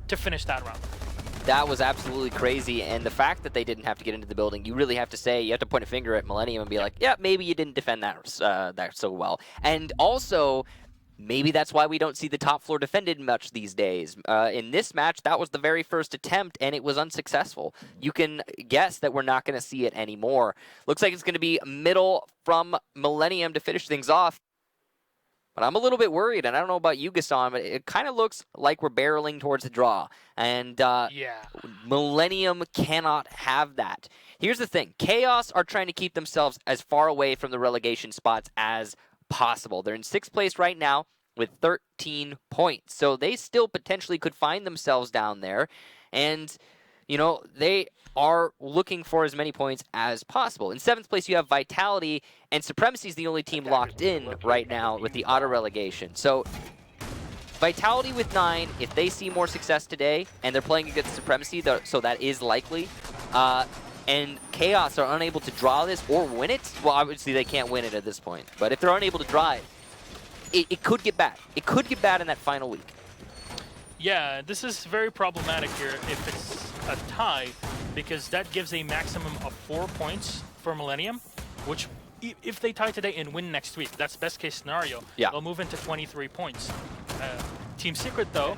to finish that round. That was absolutely crazy, and the fact that they didn't have to get into the building, you really have to say, you have to point a finger at Millenium and be like, yeah, maybe you didn't defend that so well. And also, maybe that's why we don't see the top floor defended much these days. In this match, that was the very first attempt, and it was unsuccessful. You can guess that we're not going to see it anymore. Looks like it's going to be middle from Millenium to finish things off. But I'm a little bit worried, and I don't know about you, Gaston, but it kind of looks like we're barreling towards a draw. And yeah, Millenium cannot have that. Here's the thing. Chaos are trying to keep themselves as far away from the relegation spots as possible. They're in 6th place right now with 13 points. So they still potentially could find themselves down there. And, you know, they are looking for as many points as possible. In 7th place, you have Vitality, and Supremacy is the only team locked in right now with the auto-relegation. So Vitality with 9, if they see more success today, and they're playing against Supremacy, so that is likely, and Chaos are unable to draw this or win it, well, obviously they can't win it at this point. But if they're unable to draw it, it could get bad. It could get bad in that final week. Yeah, this is very problematic here if it's a tie, because that gives a maximum of 4 points for Millenium, which if they tie today and win next week, that's best case scenario. Yeah. They'll move into 23 points. Team Secret, though,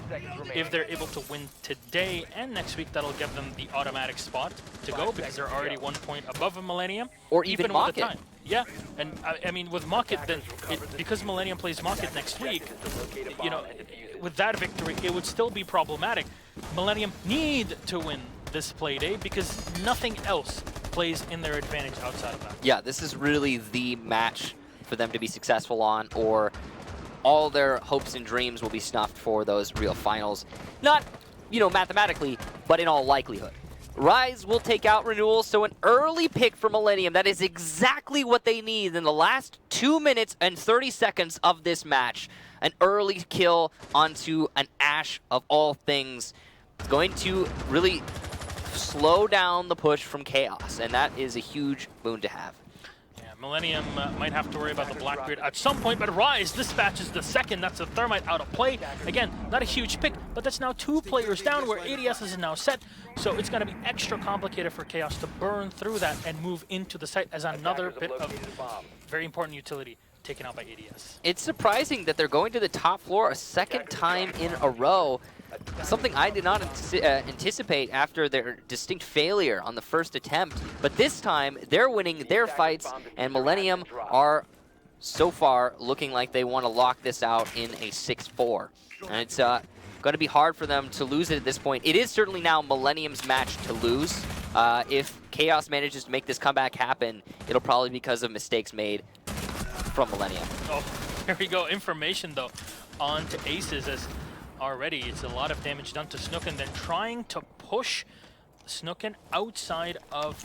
if they're able to win today and next week, that'll give them the automatic spot to go because they're already 1 point above a Millenium. Or even with the Mocket. time. Yeah, and I mean, with Mocket, then because Millenium plays Mocket next week, you know, with that victory, it would still be problematic. Millenium need to win this play day because nothing else plays in their advantage outside of that. Yeah, this is really the match for them to be successful on, or all their hopes and dreams will be snuffed for those real finals. Not, you know, mathematically, but in all likelihood. Rise will take out Renewal, so an early pick for Millenium. That is exactly what they need in the last 2 minutes and 30 seconds of this match. An early kill onto an Ashe of all things. It's going to really slow down the push from Chaos, and that is a huge boon to have. Yeah, Millenium might have to worry about the Blackbeard at some point, but Rise dispatches the second. That's a Thermite out of play. Again, not a huge pick, but that's now 2 players down where ADS is now set. So it's going to be extra complicated for Chaos to burn through that and move into the site as another bit of very important utility taken out by ADS. It's surprising that they're going to the top floor a second time in a row. Something I did not anticipate after their distinct failure on the first attempt. But this time, they're winning their fights, and Millenium are so far looking like they want to lock this out in a 6-4. And it's going to be hard for them to lose it at this point. It is certainly now Millenium's match to lose. If Chaos manages to make this comeback happen, it'll probably be because of mistakes made from Millenium. Oh, here we go. Information, though, on to Aces as already it's a lot of damage done to Snooken, then trying to push Snooken outside of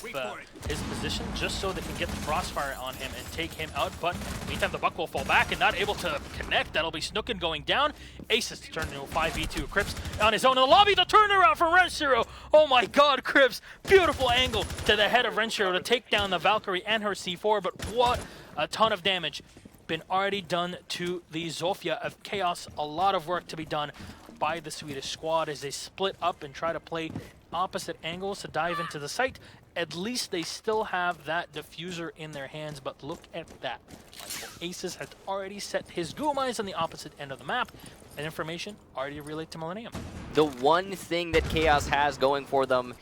his position just so they can get the crossfire on him and take him out. But meantime, the Buck will fall back and not able to connect. That'll be Snooken going down. Aces to turn into a 5v2. Crips on his own in the lobby. The turnaround from Renshiro. Oh my god, Crips. Beautiful angle to the head of Renshiro to take down the Valkyrie and her C4. But what a ton of damage been already done to the Zofia of Chaos. A lot of work to be done by the Swedish squad as they split up and try to play opposite angles to dive into the site. At least they still have that diffuser in their hands, but look at that. Aces has already set his goo mines on the opposite end of the map, and information already relayed to Millenium. The one thing that Chaos has going for them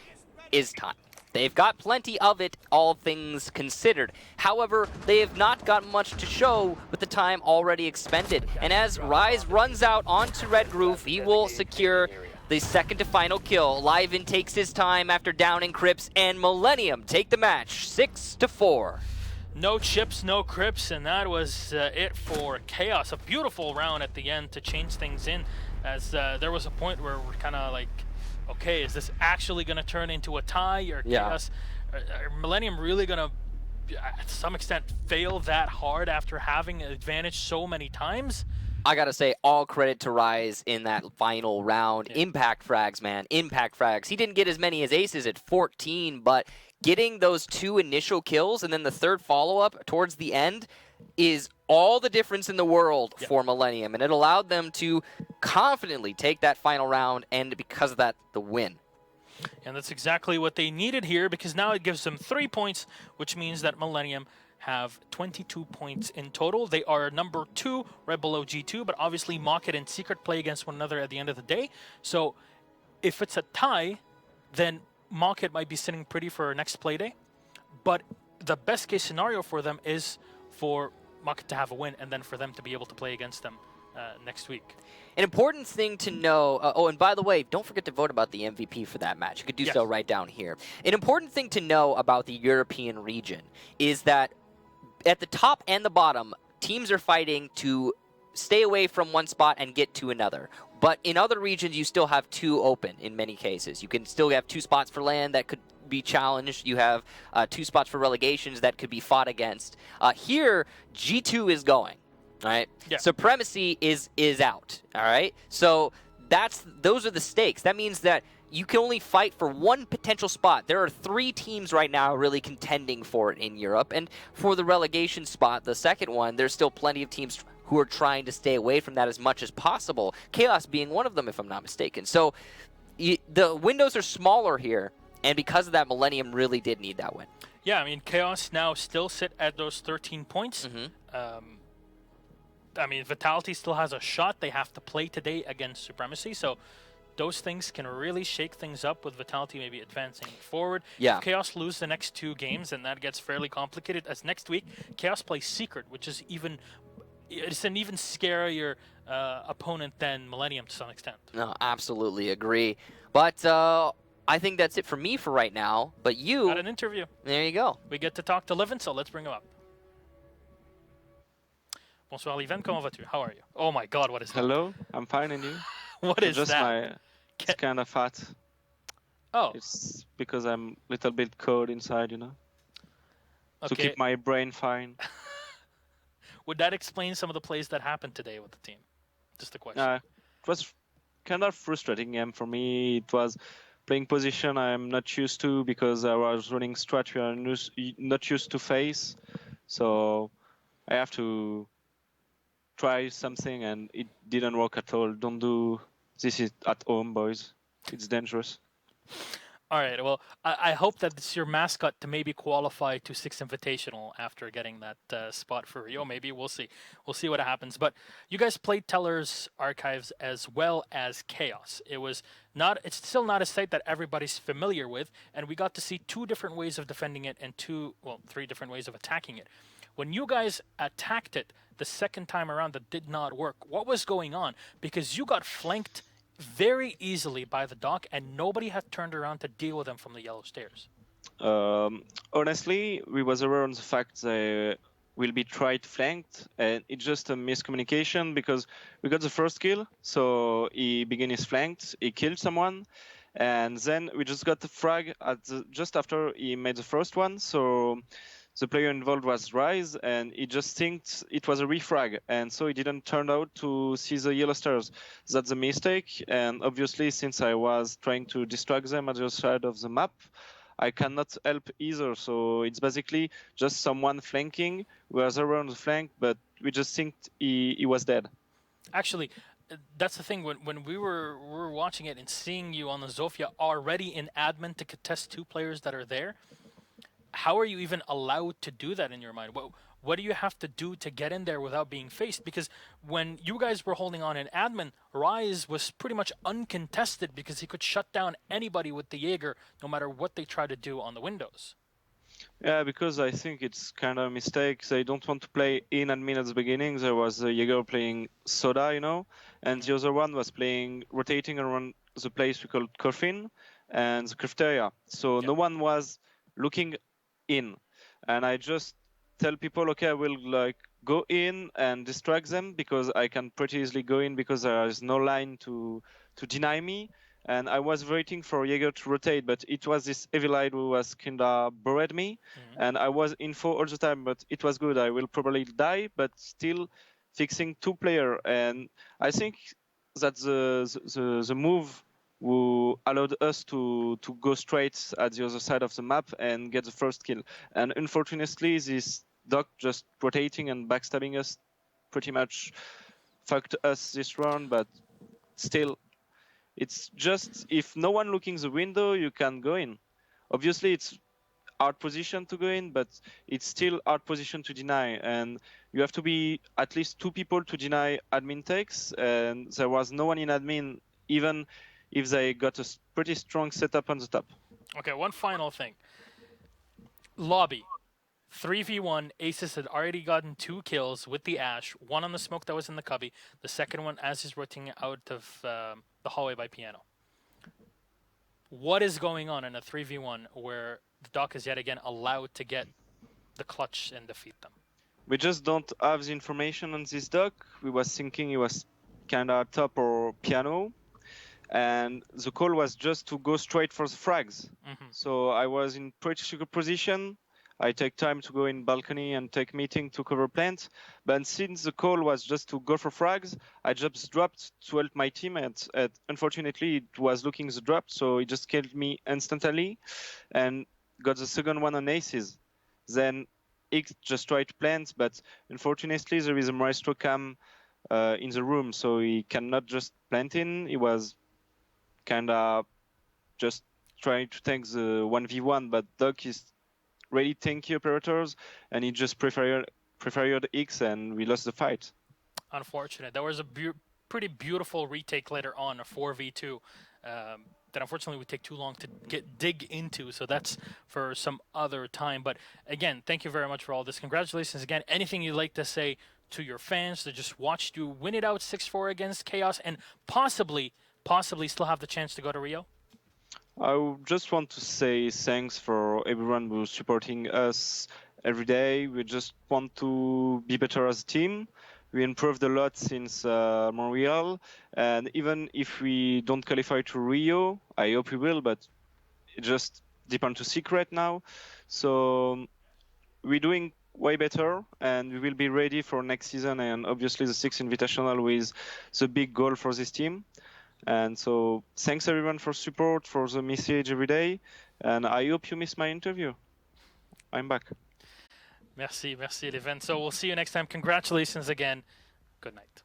is time. They've got plenty of it, all things considered. However, they have not got much to show with the time already expended. And as Rise runs out onto Red Groove, he will secure the second to final kill. Liven takes his time after downing Crips, and Millenium take the match 6-4. No chips, no Crips, and that was it for Chaos. A beautiful round at the end to change things in, as there was a point where we're kind of like, okay, is this actually going to turn into a tie, or Chaos? Are Millenium really going to, to some extent, fail that hard after having an advantage so many times? I gotta say, all credit to Rise in that final round. Yeah. Impact frags, man. Impact frags. He didn't get as many as Aces at 14, but getting those 2 initial kills and then the third follow-up towards the end is all the difference in the world for Millenium. And it allowed them to confidently take that final round, and because of that, the win. And that's exactly what they needed here, because now it gives them 3 points, which means that Millenium have 22 points in total. They are number 2, right below G2, but obviously Mocket and Secret play against one another at the end of the day. So if it's a tie, then Mocket might be sitting pretty for our next play day. But the best case scenario for them is for Mocket to have a win and then for them to be able to play against them next week. An important thing to know, oh, and by the way, don't forget to vote about the MVP for that match. You could do so right down here. An important thing to know about the European region is that at the top and the bottom, teams are fighting to stay away from one spot and get to another. But in other regions, you still have 2 open in many cases. You can still have 2 spots for land that could be challenged. You have 2 spots for relegations that could be fought against. Here, G2 is going, all right? Yeah. Supremacy is out, all right? So those are the stakes. That means that you can only fight for 1 potential spot. There are 3 teams right now really contending for it in Europe. And for the relegation spot, the second one, there's still plenty of teams who are trying to stay away from that as much as possible. Chaos being one of them, if I'm not mistaken. So the windows are smaller here. And because of that, Millenium really did need that win. Yeah, I mean, Chaos now still sit at those 13 points. I mean, Vitality still has a shot. They have to play today against Supremacy. So those things can really shake things up with Vitality maybe advancing forward. Yeah. If Chaos lose the next 2 games, and that gets fairly complicated, as next week, Chaos plays Secret, which is it's an even scarier opponent than Millenium to some extent. No, absolutely agree. But I think that's it for me for right now. But you... Got an interview. There you go. We get to talk to Liven, so let's bring him up. Bonsoir, Liven. Comment vas-tu? How are you? Oh my god, what is that? Hello, I'm fine, and you? What is just that? It's kind of fat. Oh. It's because I'm a little bit cold inside, you know? Okay. To keep my brain fine. Would that explain some of the plays that happened today with the team? Just a question. It was kind of frustrating, and for me, it was playing position I'm not used to because I was running strat we are not used to face. So I have to try something and it didn't work at all. Don't do this at home, boys. It's dangerous. All right. Well, I hope that it's your mascot to maybe qualify to Six Invitational after getting that spot for Rio. Maybe we'll see. We'll see what happens. But you guys played Teller's Archives as well as Chaos. It was not. It's still not a site that everybody's familiar with, and we got to see two different ways of defending it and three different ways of attacking it. When you guys attacked it the second time around, that did not work. What was going on? Because you got flanked very easily by the dock, and nobody had turned around to deal with them from the yellow stairs. Honestly, we was aware on the fact they will be tried flanked, and it's just a miscommunication because we got the first kill, so he began his flanked, he killed someone, and then we just got the frag just after he made the first one, so the player involved was Rise, and he just thinks it was a refrag, and so he didn't turn out to see the yellow stairs. That's a mistake, and obviously since I was trying to distract them at the other side of the map, I cannot help either. So it's basically just someone flanking. We was around the flank, but we just think he was dead. Actually, that's the thing. When we were watching it and seeing you on the Zofia already in admin to contest two players that are there, how are you even allowed to do that in your mind? What do you have to do to get in there without being faced? Because when you guys were holding on in admin, Rise was pretty much uncontested because he could shut down anybody with the Jaeger no matter what they try to do on the windows. Yeah, because I think it's kind of a mistake. They don't want to play in admin at the beginning. There was a Jaeger playing Soda, and the other one was rotating around the place we called Coffin and the cafeteria. So no one was looking in, and I just tell people, okay, I will go in and distract them because I can pretty easily go in because there is no line to deny me. And I was waiting for Jaeger to rotate, but it was this evil eye who was kinda buried me, and I was info all the time, but it was good. I will probably die, but still fixing two player, and I think that the move who allowed us to go straight at the other side of the map and get the first kill. And unfortunately, this doc just rotating and backstabbing us pretty much fucked us this round, but still, it's just if no one looking the window, you can go in. Obviously, it's hard position to go in, but it's still hard position to deny, and you have to be at least two people to deny admin takes, and there was no one in admin, even if they got a pretty strong setup on the top. Okay, one final thing. Lobby. 3v1, Aces had already gotten 2 kills with the Ash, one on the smoke that was in the cubby, the second one as he's rotating out of the hallway by Piano. What is going on in a 3v1 where the Doc is yet again allowed to get the clutch and defeat them? We just don't have the information on this Doc. We was thinking he was kind of top or Piano, and the call was just to go straight for the frags. So I was in pretty secure position. I take time to go in balcony and take meeting to cover plant. But since the call was just to go for frags, I just dropped to help my teammate. Unfortunately, it was looking the drop, so it just killed me instantly and got the second one on aces. Then X just tried to plant, but unfortunately there is a Maestro cam in the room, so he cannot just plant in. He was kind of just trying to tank the 1v1, but Doc is really tanky operators, and he just preferred X, and we lost the fight. Unfortunate. There was a pretty beautiful retake later on, a 4v2, that unfortunately would take too long to dig into, so that's for some other time. But again, thank you very much for all this. Congratulations again. Anything you'd like to say to your fans that just watched you win it out 6-4 against Chaos and possibly still have the chance to go to Rio? I just want to say thanks for everyone who's supporting us every day. We just want to be better as a team. We improved a lot since Montreal, and even if we don't qualify to Rio, I hope we will, but it just depends to secret now. So we're doing way better, and we will be ready for next season, and obviously the 6th Invitational with the big goal for this team. And so thanks everyone for support, for the message every day. And I hope you missed my interview. I'm back. Merci, Eleven. So we'll see you next time. Congratulations again. Good night.